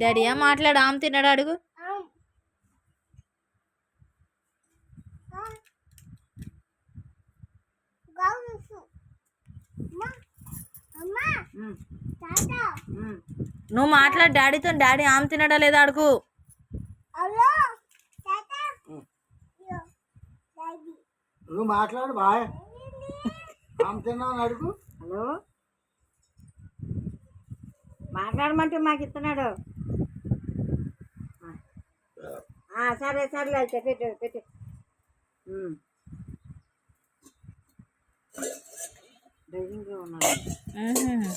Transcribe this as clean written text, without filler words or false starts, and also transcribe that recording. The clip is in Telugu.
డాడీయా మాట్లాడు, ఆమె తిన్నాడు అడుగు. నువ్వు మాట్లాడు డాడీతో, డాడీ ఆమె తినడా లేదా అడుగు. నువ్వు మాట్లాడు బాయ్, ఆమె తిన్నావు అడుగు. హలో, మాట్లాడమంటే మాకు ఇస్తున్నాడు. సరే సరేలే అయితే పెట్టు పెట్టు. డ్రైవింగ్లో ఉన్నాడు.